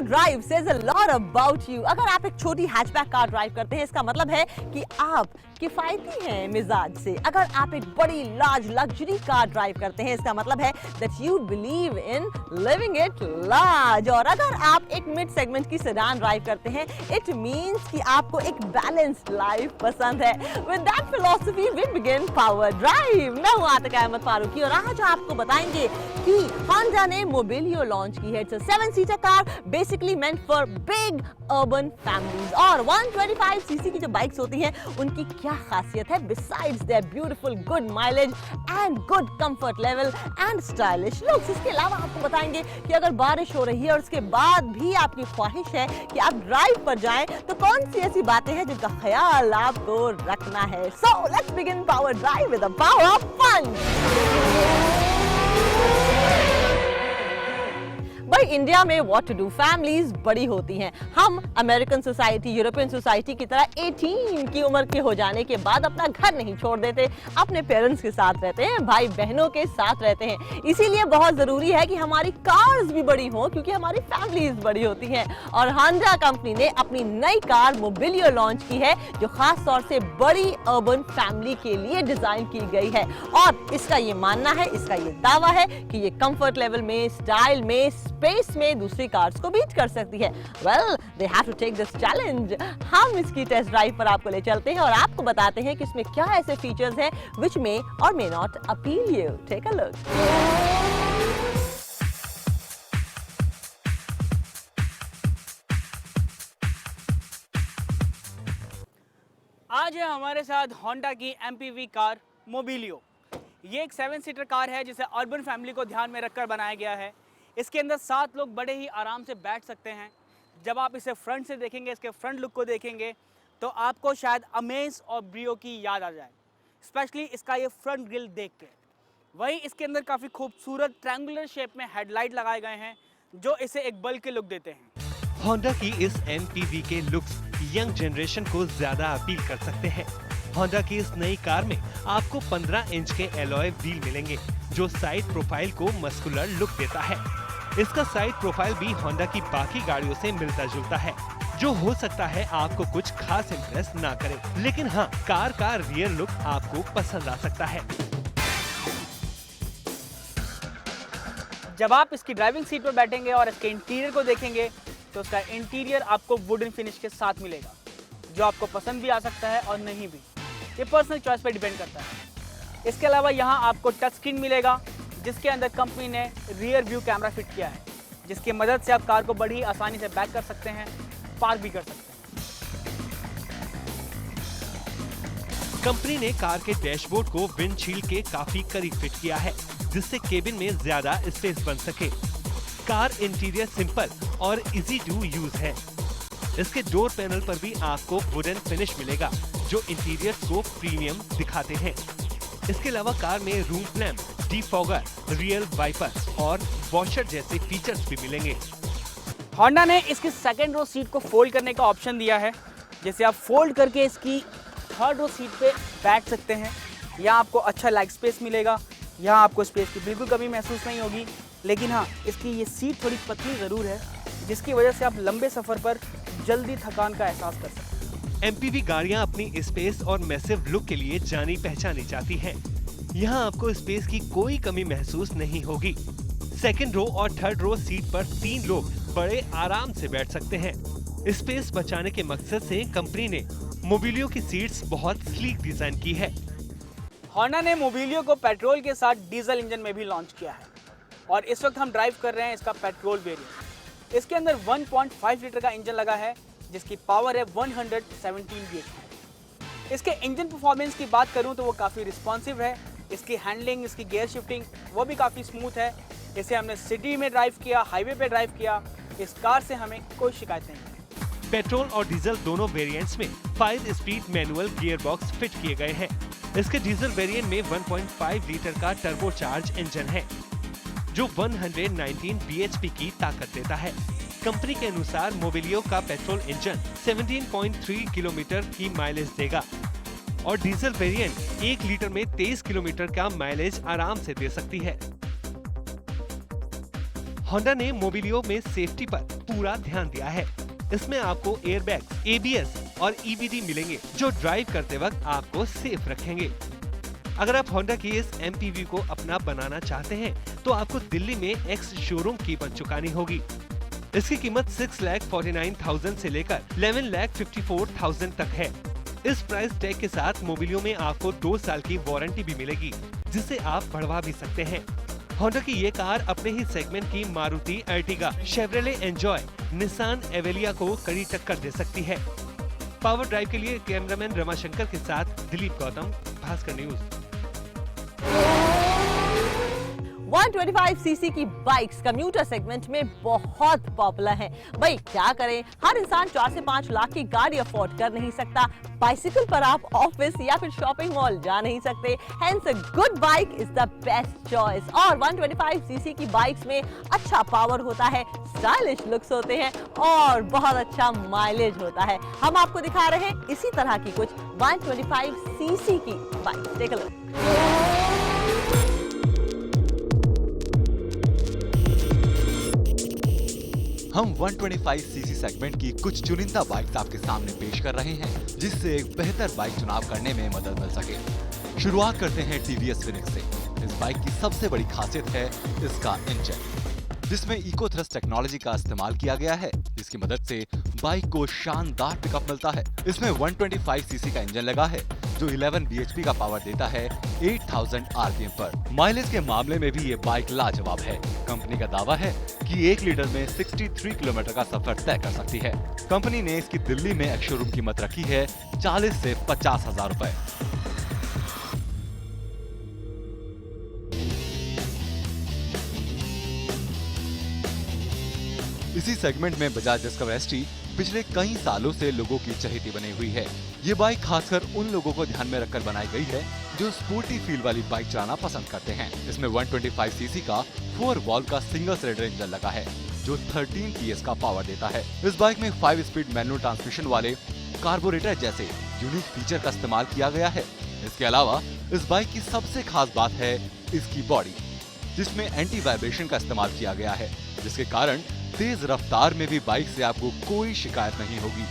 Drive says a lot about you. अगर आप एक छोटी हैचबैक कार ड्राइव करते हैं, इसका मतलब है कि आप किफायती हैं मिजाज से। अगर आप एक बड़ी लार्ज लग्जरी कार ड्राइव करते हैं, इसका मतलब है that you believe in living it large. और अगर आप एक मिड सेगमेंट की सेडान ड्राइव करते हैं, इट मींस कि आपको एक बैलेंस्ड लाइफ पसंद है। With that philosophy we begin power drive. मैं हूं आतिका अहमद फारूकी और आज आपको बताएंगे कि होंडा ने मोबिलियो लॉन्च की है। It's a seven seater car basically meant for big urban families. और 125 सीसी की जो बाइक्स होती हैं, उनकी क्या खासियत है besides their beautiful good mileage and good comfort level and stylish looks. इसके अलावा आपको बताएंगे कि अगर बारिश हो रही है और उसके बाद भी आपकी ख्वाहिश है कि आप ड्राइव पर जाएं, तो कौन सी ऐसी बातें हैं जिनका ख्याल आपको रखना है। So let's begin power drive with the power of fun. भाई इंडिया में व्हाट टू डू, फैमिलीज बड़ी होती हैं। हम अमेरिकन सोसाइटी, यूरोपियन सोसाइटी की तरह 18 की उम्र के हो जाने के बाद अपना घर नहीं छोड़ देते, अपने पेरेंट्स के साथ रहते हैं, भाई बहनों के साथ रहते हैं। इसीलिए बहुत जरूरी है कि हमारी कार्स भी बड़ी हों, क्योंकि हमारी फैमिलीज बड़ी होती हैं। और होंडा कंपनी ने अपनी नई कार मोबिलियो लॉन्च की है, जो खास तौर से बड़ी अर्बन फैमिली के लिए डिजाइन की गई है। और इसका ये मानना है, इसका ये दावा है कि ये कंफर्ट लेवल में, स्टाइल में, स्पेस में दूसरी कार्स को बीट कर सकती है। Well, they have to take this challenge. हम इसकी टेस्ट ड्राइव पर आपको ले चलते हैं और आपको बताते हैं कि इसमें क्या ऐसे फीचर्स हैं which may or may not appeal you. Take a look. आज है हमारे साथ होंडा की MPV कार मोबिलियो। ये एक 7-सीटर कार है जिसे अर्बन फैमिली को ध्यान में रखकर बनाया गया है। इसके अंदर 7 लोग बड़े ही आराम से बैठ सकते हैं। जब आप इसे फ्रंट से देखेंगे, इसके फ्रंट लुक को देखेंगे, तो आपको शायद अमेज और ब्रियो की याद आ जाए, स्पेशली इसका ये फ्रंट ग्रिल देख के। वहीं इसके अंदर काफ़ी खूबसूरत ट्रायंगुलर शेप में हेडलाइट लगाए गए हैं, जो इसे एक बल्क के लुक देते हैं। होंडा की इस MPV के लुक्स यंग जनरेशन को ज्यादा अपील कर सकते हैं। होंडा की इस नई कार में आपको 15 इंच के एलॉय व्हील मिलेंगे, जो साइड प्रोफाइल को मस्कुलर लुक देता है। इसका साइड प्रोफाइल भी होंडा की बाकी गाड़ियों से मिलता जुलता है, जो हो सकता है आपको कुछ खास इंप्रेस ना करे, लेकिन हाँ, कार का रियर लुक आपको पसंद आ सकता है। जब आप इसकी ड्राइविंग सीट पर बैठेंगे और इसके इंटीरियर को देखेंगे, तो उसका इंटीरियर आपको वुडन फिनिश के साथ मिलेगा, जो आपको पसंद भी आ सकता है और नहीं भी। ये पर्सनल चॉइस पर डिपेंड करता है। इसके अलावा यहाँ आपको टच स्क्रीन मिलेगा, जिसके अंदर कंपनी ने रियर व्यू कैमरा फिट किया है, जिसकी मदद से आप कार को बड़ी आसानी से बैक कर सकते हैं, पार्क भी कर सकते हैं। कंपनी ने कार के डैशबोर्ड को विंडशील्ड के काफी करीब फिट किया है, जिससे केबिन में ज्यादा स्पेस बन सके। कार इंटीरियर सिंपल और इजी टू यूज है। इसके डोर पैनल पर भी आपको वुडन फिनिश मिलेगा, जो इंटीरियर को प्रीमियम दिखाते हैं। इसके अलावा कार में room lamp, defogger, rear wiper और वॉशर जैसे फीचर्स भी मिलेंगे। होंडा ने इसकी सेकंड रो सीट को फोल्ड करने का ऑप्शन दिया है, जिसे आप फोल्ड करके इसकी थर्ड रो सीट पे बैठ सकते हैं। यहाँ आपको अच्छा लेग स्पेस मिलेगा। यहाँ आपको स्पेस की बिल्कुल कमी महसूस नहीं होगी, लेकिन हाँ, इसकी ये सीट थोड़ी पतली ज़रूर है, जिसकी वजह से आप लंबे सफ़र पर जल्दी थकान का एहसास कर सकते हैं। MPV गाड़ियाँ अपनी स्पेस और मैसिव लुक के लिए जानी पहचानी जाती हैं। यहाँ आपको स्पेस की कोई कमी महसूस नहीं होगी। सेकंड रो और थर्ड रो सीट पर 3 लोग बड़े आराम से बैठ सकते हैं। स्पेस बचाने के मकसद से कंपनी ने मोबिलियो की सीट्स बहुत स्लीक डिजाइन की है। होंडा ने मोबिलियो को पेट्रोल के साथ डीजल इंजन में भी लॉन्च किया है, और इस वक्त हम ड्राइव कर रहे हैं इसका पेट्रोल वेरिएंट। इसके अंदर 1.5 लीटर का इंजन लगा है, जिसकी पावर है 117 bhp। इसके इंजन परफॉर्मेंस की बात करूं तो वो काफ़ी रिस्पॉन्सिव है। इसकी हैंडलिंग, इसकी गियर शिफ्टिंग वो भी काफ़ी स्मूथ है। इसे हमने सिटी में ड्राइव किया, हाईवे पे ड्राइव किया, इस कार से हमें कोई शिकायत नहीं। पेट्रोल और डीजल दोनों वेरिएंट्स में 5 speed manual gear box fit किए गए हैं। इसके डीजल वेरिएंट में 1.5 लीटर का टर्बोचार्ज इंजन है, जो 119 bhp की ताकत देता है। कंपनी के अनुसार मोबिलियो का पेट्रोल इंजन 17.3 किलोमीटर की माइलेज देगा और डीजल वेरिएंट 1 लीटर में 23 किलोमीटर का माइलेज आराम से दे सकती है। होंडा ने मोबिलियो में सेफ्टी पर पूरा ध्यान दिया है। इसमें आपको एयरबैग्स, ABS और EBD मिलेंगे जो ड्राइव करते वक्त आपको सेफ रखेंगे। अगर आप होंडा की इस MPV को अपना बनाना चाहते हैं तो आपको दिल्ली में एक्स शोरूम कीमत चुकानी होगी। इसकी कीमत 6,49,000 से लेकर 11,54,000 तक है। इस प्राइस टैग के साथ मोबिलियो में आपको 2 साल की वारंटी भी मिलेगी, जिसे आप बढ़वा भी सकते हैं। होंडा की ये कार अपने ही सेगमेंट की Maruti Ertiga, Chevrolet Enjoy, Nissan Evalia को कड़ी टक्कर दे सकती है। पावर ड्राइव के लिए कैमरामैन रमाशंकर के साथ दिलीप गौतम, भास्कर न्यूज। 125 सीसी की बाइक्स कम्यूटर सेगमेंट में बहुत पॉपुलर हैं। भाई क्या करें, हर इंसान 4 से 5 लाख की गाड़ी अफोर्ड कर नहीं सकता। बाइसिकल पर आप ऑफिस या फिर शॉपिंग मॉल जा नहीं सकते। Hence a good bike is the best choice. और 125 सीसी की बाइक्स में अच्छा पावर होता है, स्टाइलिश लुक्स होते हैं और बहुत अच्छा माइलेज होता है। हम आपको दिखा रहे हैं इसी तरह की कुछ 125 सीसी की बाइक। Take a look. हम 125 सीसी सेगमेंट की कुछ चुनिंदा बाइक्स आपके सामने पेश कर रहे हैं, जिससे एक बेहतर बाइक चुनाव करने में मदद मिल सके। शुरुआत करते हैं TVS फिनिक्स से। इस बाइक की सबसे बड़ी खासियत है इसका इंजन, जिसमें इको थ्रस्ट टेक्नोलॉजी का इस्तेमाल किया गया है। इसकी मदद से बाइक को शानदार पिकअप मिलता है। इसमें 125 सीसी का इंजन लगा है जो 11 bhp का पावर देता है 8000 RPM पर। माइलेज के मामले में भी ये बाइक लाजवाब है। कंपनी का दावा है कि 1 लीटर में 63 किलोमीटर का सफर तय कर सकती है। कंपनी ने इसकी दिल्ली में एक शोरूम कीमत रखी है 40 से 50 हजार रुपए। इसी सेगमेंट में बजाज डिस्कवर ST पिछले कई सालों से लोगों की चहेती बनी हुई है। ये बाइक खासकर उन लोगों को ध्यान में रखकर बनाई गई है जो स्पोर्टी फील वाली बाइक चलाना पसंद करते हैं। इसमें 125 सीसी का 4 वॉल्व का सिंगल सिलेंडर इंजन लगा है जो 13 PS का पावर देता है। इस बाइक में 5 स्पीड मैनुअल ट्रांसमिशन वाले कार्बोरेटर जैसे यूनिक फीचर का इस्तेमाल किया गया है। इसके अलावा इस बाइक की सबसे खास बात है इसकी बॉडी, जिसमें एंटी वाइब्रेशन का इस्तेमाल किया गया है, जिसके कारण तेज रफ्तार में भी बाइक से आपको कोई शिकायत नहीं होगी।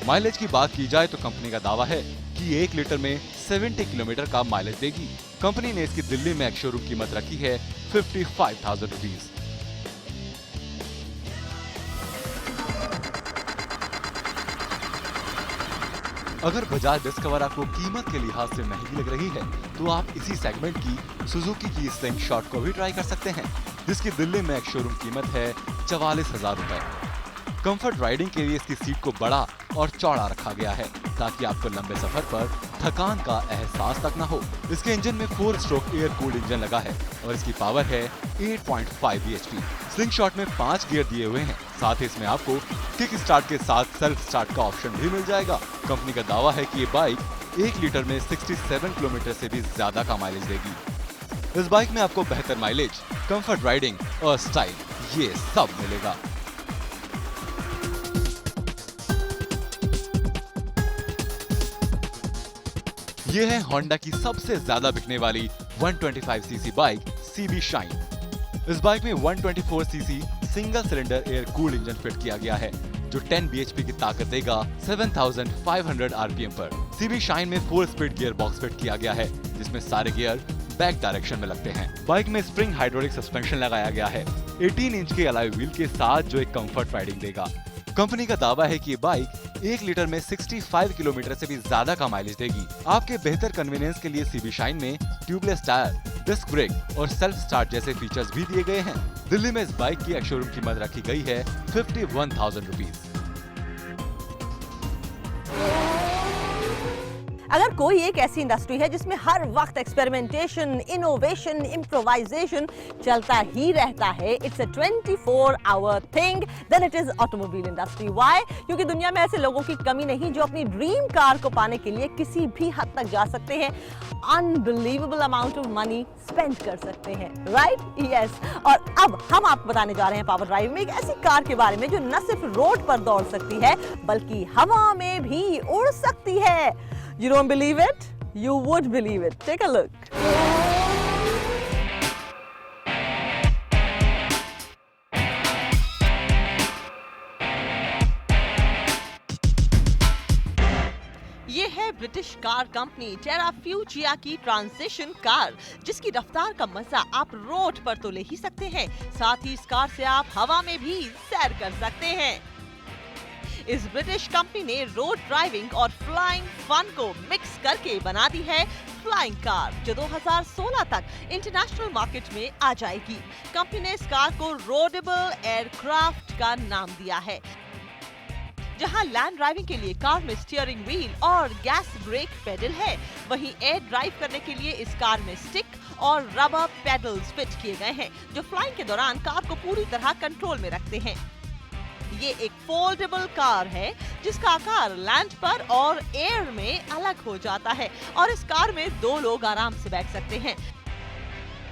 माइलेज की बात की जाए तो कंपनी का दावा है कि 1 लीटर में 70 किलोमीटर का माइलेज देगी। कंपनी ने इसकी दिल्ली में एक शोरूम कीमत रखी है 55,000 रुपीज। अगर बजाज डिस्कवर आपको कीमत के लिहाज से महंगी लग रही है तो आप इसी सेगमेंट की सुजुकी की स्लिंगशॉट को भी ट्राई कर सकते हैं, जिसकी दिल्ली में एक शोरूम कीमत है 44,000 रुपए। कंफर्ट राइडिंग के लिए इसकी सीट को बड़ा और चौड़ा रखा गया है ताकि आपको लंबे सफर पर थकान का एहसास तक न हो। इसके इंजन में 4 स्ट्रोक एयर कूल्ड इंजन लगा है और इसकी पावर है 8.5 bhp। स्लिंगशॉट में 5 गियर दिए हुए हैं। साथ ही इसमें आपको किक स्टार्ट के साथ सेल्फ स्टार्ट का ऑप्शन भी मिल जाएगा। कंपनी का दावा है कि ये बाइक 1 लीटर में 67 किलोमीटर से भी ज्यादा का माइलेज देगी। इस बाइक में आपको बेहतर माइलेज, कंफर्ट राइडिंग और स्टाइल ये सब मिलेगा। ये है होंडा की सबसे ज्यादा बिकने वाली 125 सीसी बाइक CB शाइन। इस बाइक में 124 CC single cylinder air cooled engine fit किया गया है जो 10 bhp की ताकत देगा 7500 RPM पर। CB शाइन में 4 स्पीड गियर बॉक्स फिट किया गया है जिसमें सारे गियर बैक डायरेक्शन में लगते हैं। बाइक में स्प्रिंग हाइड्रोलिक सस्पेंशन लगाया गया है 18 इंच के अलॉय व्हील के साथ जो एक कंफर्ट राइडिंग देगा। कंपनी का दावा है कि ये बाइक 1 लीटर में 65 किलोमीटर से भी ज्यादा का माइलेज देगी। आपके बेहतर कन्वीनियंस के लिए CB शाइन में ट्यूबलेस टायर, डिस्क ब्रेक और सेल्फ स्टार्ट जैसे फीचर्स भी दिए गए हैं। दिल्ली में इस बाइक की शोरूम कीमत रखी गई है 51,000 रुपीज। अगर कोई एक ऐसी इंडस्ट्री है जिसमें हर वक्त एक्सपेरिमेंटेशन, इनोवेशन, इम्प्रोवाइजेशन चलता ही रहता है, it's a 24 hour thing, then it is automobile industry. Why? क्योंकि दुनिया में ऐसे लोगों की कमी नहीं जो अपनी ड्रीम कार को पाने के लिए किसी भी हद तक जा सकते हैं, unbelievable amount of money spend कर सकते हैं, राइट? यस। और अब हम आपको बताने जा रहे हैं पावर ड्राइव में एक ऐसी कार के बारे में जो न सिर्फ रोड पर दौड़ सकती है बल्कि हवा में भी उड़ सकती है। You don't believe it? You would believe it. Take a look. ये है ब्रिटिश कार कंपनी टेराफ्यूजिया की ट्रांजिशन कार, जिसकी रफ्तार का मजा आप रोड पर तो ले ही सकते हैं, साथ ही इस कार से आप हवा में भी सैर कर सकते हैं। इस ब्रिटिश कंपनी ने रोड ड्राइविंग और फ्लाइंग फन को मिक्स करके बना दी है फ्लाइंग कार, जो 2016 तक इंटरनेशनल मार्केट में आ जाएगी। कंपनी ने इस कार को रोडेबल एयरक्राफ्ट का नाम दिया है, जहां लैंड ड्राइविंग के लिए कार में स्टीयरिंग व्हील और गैस ब्रेक पेडल है, वहीं एयर ड्राइव करने के लिए इस कार में स्टिक और रबर पेडल्स फिट किए गए हैं, जो फ्लाइंग के दौरान कार को पूरी तरह कंट्रोल में रखते हैं। ये एक फोल्डेबल कार है, जिसका आकार लैंड पर और एयर में अलग हो जाता है और इस कार में 2 लोग आराम से बैठ सकते हैं।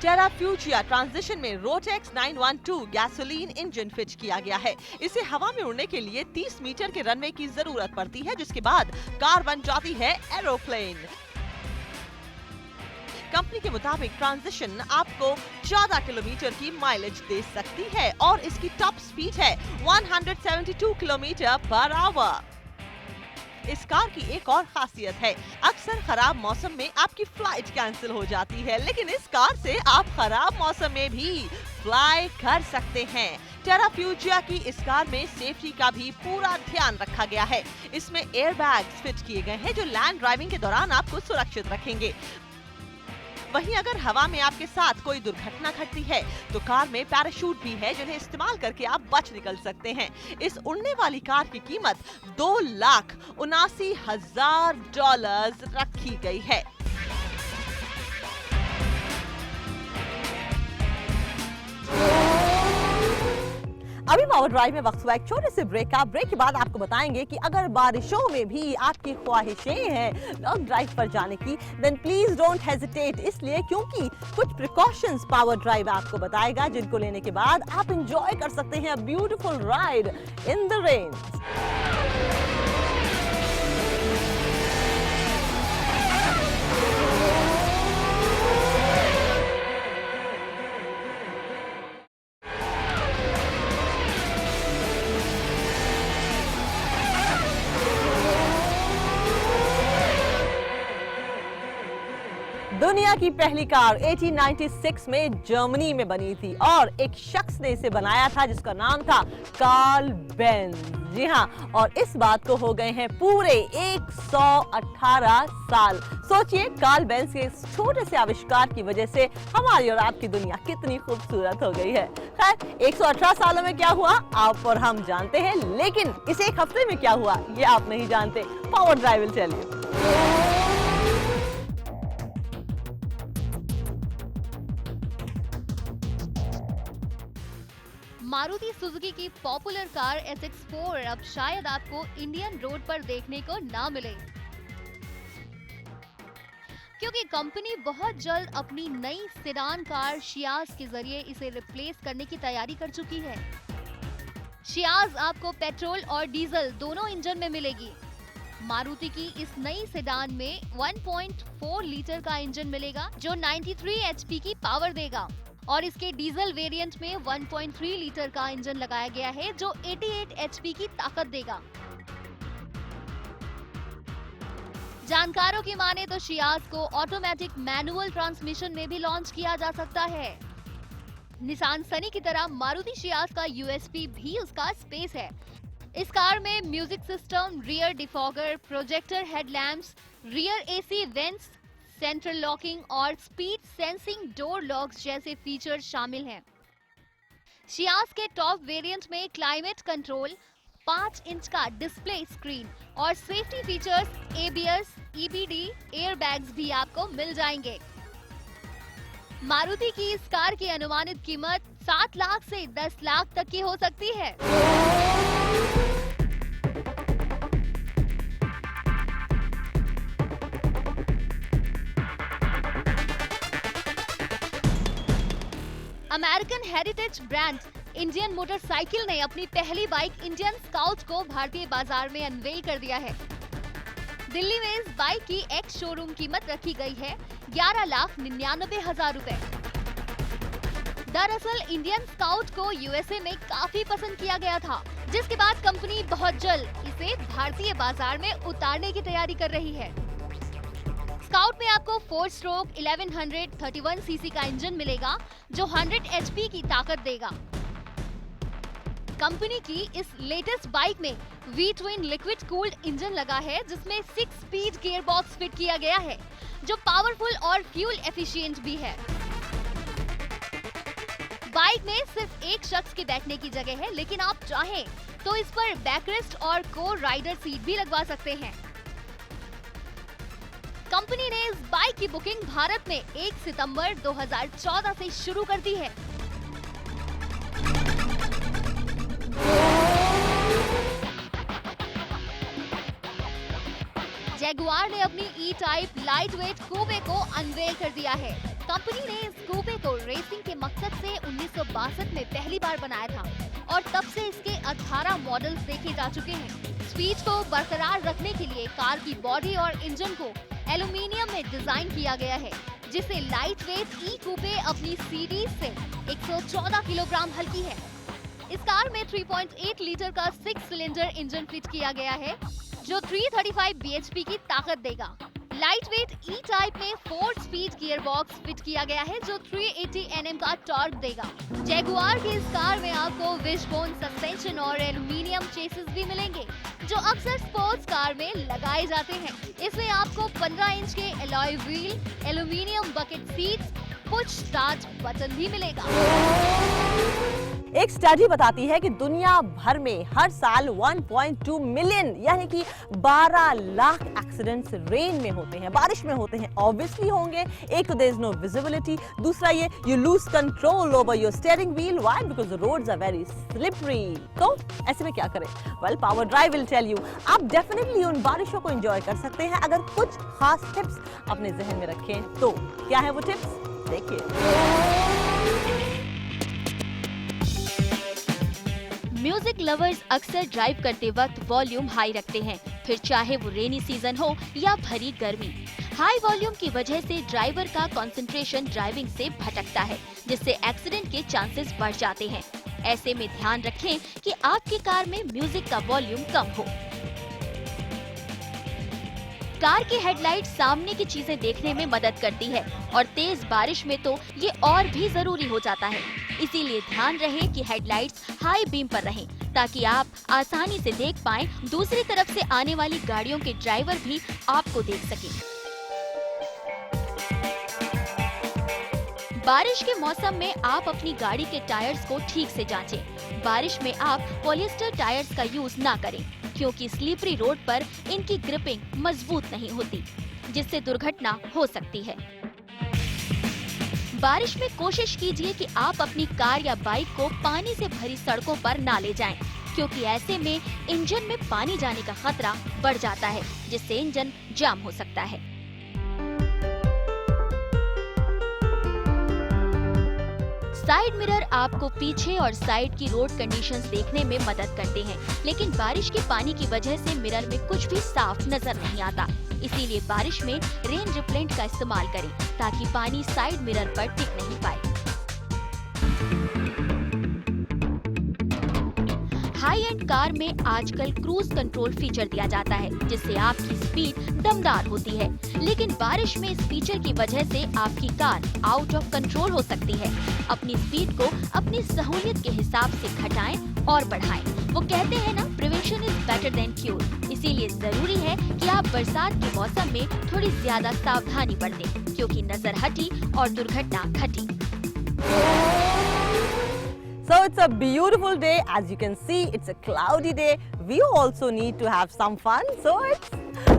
टेराफ्यूजिया ट्रांजिशन में रोटेक्स 912 गैसोलीन इंजन फिट किया गया है। इसे हवा में उड़ने के लिए 30 मीटर के रनवे की जरूरत पड़ती है, जिसके बाद कार बन जाती है एरोप्लेन। कंपनी के मुताबिक ट्रांजिशन आपको 14 किलोमीटर की माइलेज दे सकती है और इसकी टॉप स्पीड है 172 किलोमीटर पर आवर। इस कार की एक और खासियत है, अक्सर खराब मौसम में आपकी फ्लाइट कैंसिल हो जाती है, लेकिन इस कार से आप खराब मौसम में भी फ्लाई कर सकते हैं। टेराफ्यूजिया की इस कार में सेफ्टी का भी पूरा ध्यान रखा गया है। इसमें एयरबैग्स फिट किए गए हैं, जो लैंड ड्राइविंग के दौरान आपको सुरक्षित रखेंगे। वहीं अगर हवा में आपके साथ कोई दुर्घटना घटती है तो कार में पैराशूट भी है, जिन्हें इस्तेमाल करके आप बच निकल सकते हैं। इस उड़ने वाली कार की कीमत $2,79,000 रखी गई है। अभी पावर ड्राइव में वक्त हुआ एक छोटे से ब्रेक का। ब्रेक के बाद आपको बताएंगे कि अगर बारिशों में भी आपकी ख्वाहिशें हैं लॉन्ग ड्राइव पर जाने की, देन प्लीज डोंट हेजिटेट, इसलिए क्योंकि कुछ प्रिकॉशंस पावर ड्राइव आपको बताएगा, जिनको लेने के बाद आप एंजॉय कर सकते हैं beautiful ride in the rain. दुनिया की पहली कार 1896 में जर्मनी में बनी थी और एक शख्स ने इसे बनाया था, जिसका नाम था कार्ल बेंज। जी हाँ, और इस बात को हो गए हैं पूरे 118 साल। सोचिए, कार्ल बेंज के इस छोटे से आविष्कार की वजह से हमारी और आपकी दुनिया कितनी खूबसूरत हो गई है। खैर, 118 सालों में क्या हुआ आप और हम जानते हैं, लेकिन इस एक हफ्ते में क्या हुआ ये आप नहीं जानते। Power drive will tell you. Maruti Suzuki की पॉपुलर कार SX4 अब शायद आपको इंडियन रोड पर देखने को ना मिले, क्योंकि कंपनी बहुत जल्द अपनी नई सेडान कार शियाज के जरिए इसे रिप्लेस करने की तैयारी कर चुकी है। शियाज आपको पेट्रोल और डीजल दोनों इंजन में मिलेगी। मारुति की इस नई सेडान में 1.4 लीटर का इंजन मिलेगा, जो 93 HP की पावर देगा, और इसके डीजल वेरिएंट में 1.3 लीटर का इंजन लगाया गया है, जो 88 HP की ताकत देगा। जानकारों की माने तो शियाज को ऑटोमेटिक मैनुअल ट्रांसमिशन में भी लॉन्च किया जा सकता है। निसान सनी की तरह मारुति शियाज का USP भी उसका स्पेस है। इस कार में music system, rear defogger, projector headlamps, rear AC vents, central locking और स्पीड सेंसिंग डोर लॉक्स जैसे फीचर शामिल हैं। शियाज के टॉप वेरिएंट में क्लाइमेट कंट्रोल, 5 इंच का डिस्प्ले स्क्रीन और safety features ABS, EBD, airbags भी आपको मिल जाएंगे। मारुति की इस कार की अनुमानित कीमत 7 लाख से 10 लाख तक की हो सकती है। American heritage brand Indian motorcycle ने अपनी पहली बाइक इंडियन स्काउट को भारतीय बाजार में अनवेल कर दिया है। दिल्ली में इस बाइक की एक्स शोरूम कीमत रखी गई है 11,99,000 रुपए। दरअसल इंडियन स्काउट को USA में काफी पसंद किया गया था जिसके बाद कंपनी बहुत जल्द इसे भारतीय बाजार में उतारने की तैयारी कर रही है। स्काउट में आपको 4 स्ट्रोक 1131 सीसी का इंजन मिलेगा जो 100 एचपी की ताकत देगा। कंपनी की इस लेटेस्ट बाइक में V-twin लिक्विड कूल्ड इंजन लगा है जिसमें 6 स्पीड गियर बॉक्स फिट किया गया है जो पावरफुल और फ्यूल एफिशिएंट भी है। बाइक में सिर्फ एक शख्स के बैठने की जगह है, लेकिन आप चाहें तो इस पर बैकरेस्ट और को राइडर सीट भी लगवा सकते हैं। कंपनी ने इस बाइक की बुकिंग भारत में 1 सितंबर 2014 से शुरू कर दी है। जैगुआर ने अपनी ई-टाइप लाइटवेट कूपे को अनवेल कर दिया है। कंपनी ने इस कूपे को रेसिंग के मकसद से 1962 में पहली बार बनाया था और तब से इसके 18 मॉडल्स देखे जा चुके हैं। स्पीड को बरकरार रखने के लिए कार की बॉडी और इंजन को एल्यूमीनियम में डिजाइन किया गया है, जिससे लाइटवेट ई कूपे अपनी सीरीज से 114 किलोग्राम हल्की है। इस कार में 3.8 लीटर का 6 सिलेंडर इंजन फिट किया गया है जो 335 bhp की ताकत देगा। लाइटवेट ई टाइप में 4 स्पीड गियर बॉक्स फिट किया गया है जो 380 Nm का टॉर्क देगा। जैगुआर की इस कार में आपको विशबोन सस्पेंशन और एल्यूमीनियम चेसिस भी मिलेंगे जो अक्सर स्पोर्ट्स कार में लगाए जाते हैं। इसमें आपको 15 इंच के alloy wheel, aluminium bucket seats, push start button भी मिलेगा। एक स्टडी बताती है कि दुनिया भर में हर साल 1.2 मिलियन यानी कि 12 लाख एक्सीडेंट्स रेन में होते हैं, बारिश में होते हैं। ऑब्वियसली होंगे। एक तो देयर इज नो विजिबिलिटी, दूसरा ये you lose control over your steering wheel. Why? Because the roads are very slippery. तो ऐसे में क्या करें? Well, power drive will tell you. आप डेफिनेटली उन बारिशों को एंजॉय कर सकते हैं अगर कुछ खास टिप्स अपने जहन में रखें तो। क्या है वो टिप्स? देखिए। म्यूजिक लवर्स अक्सर ड्राइव करते वक्त वॉल्यूम हाई रखते हैं, फिर चाहे वो रेनी सीजन हो या भरी गर्मी। हाई वॉल्यूम की वजह से ड्राइवर का कंसंट्रेशन ड्राइविंग से भटकता है, जिससे एक्सीडेंट के चांसेस बढ़ जाते हैं। ऐसे में ध्यान रखें कि आपकी कार में म्यूजिक का वॉल्यूम कम हो। कार की हेडलाइट सामने की चीजें देखने में मदद करती है और तेज बारिश में तो ये और भी जरूरी हो जाता है। इसीलिए ध्यान रहे कि हेडलाइट्स हाई बीम पर रहें ताकि आप आसानी से देख पाएं। दूसरी तरफ से आने वाली गाड़ियों के ड्राइवर भी आपको देख सकें। बारिश के मौसम में आप अपनी गाड़ी के टायर्स को ठीक से जांचें। बारिश में आप पॉलिएस्टर टायर्स का यूज ना करें क्योंकि स्लिपरी रोड पर इनकी ग्रिपिंग मजबूत नहीं होती, जिससे दुर्घटना हो सकती है। बारिश में कोशिश कीजिए कि आप अपनी कार या बाइक को पानी से भरी सड़कों पर ना ले जाएं, क्योंकि ऐसे में इंजन में पानी जाने का खतरा बढ़ जाता है, जिससे इंजन जाम हो सकता है। साइड मिरर आपको पीछे और साइड की रोड कंडीशंस देखने में मदद करते हैं, लेकिन बारिश के पानी की वजह से मिरर में कुछ भी साफ नजर नहीं आता। इसीलिए बारिश में रेन रिपेलेंट का इस्तेमाल करें ताकि पानी साइड मिरर पर टिक नहीं पाए। हाई एंड कार में आजकल क्रूज कंट्रोल फीचर दिया जाता है, जिससे आपकी स्पीड दमदार होती है, लेकिन बारिश में इस फीचर की वजह से आपकी कार आउट ऑफ कंट्रोल हो सकती है। अपनी स्पीड को अपनी सहूलियत के हिसाब से घटाएं और बढ़ाएं। वो कहते हैं ना, prevention is better than cure. इसीलिए जरूरी है कि आप बरसात के मौसम में थोड़ी ज्यादा सावधानी बरतें, क्योंकि नजर हटी और दुर्घटना घटी। So it's a beautiful day. As you can see, it's a cloudy day. We also need to have some fun. So it's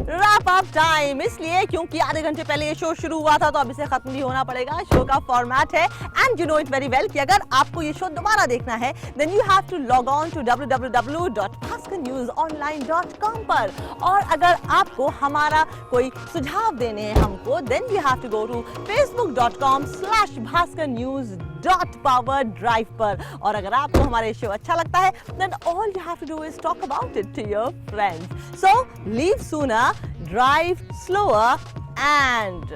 wrap up time. इसलिए क्योंकि आधे घंटे पहले ये शो शुरू हुआ था तो अब इसे खत्म भी होना पड़ेगा। शो का फॉर्मेट है and you know it very well कि अगर आपको ये शो दोबारा देखना है then you have to log on to www.bhaskarnewsonline.com पर। और अगर आपको हमारा कोई सुझाव देने हैं हमको then you have to go to facebook.com/bhaskarnews.powerdrive पर। और अगर आपको हमारे शो अच्छा लगता है then all you have to do is talk about it to your friends. So leave sooner, drive slower and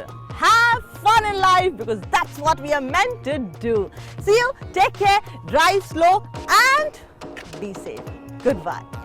have fun in life because that's what we are meant to do. See you, take care, drive slow and be safe. Good bye.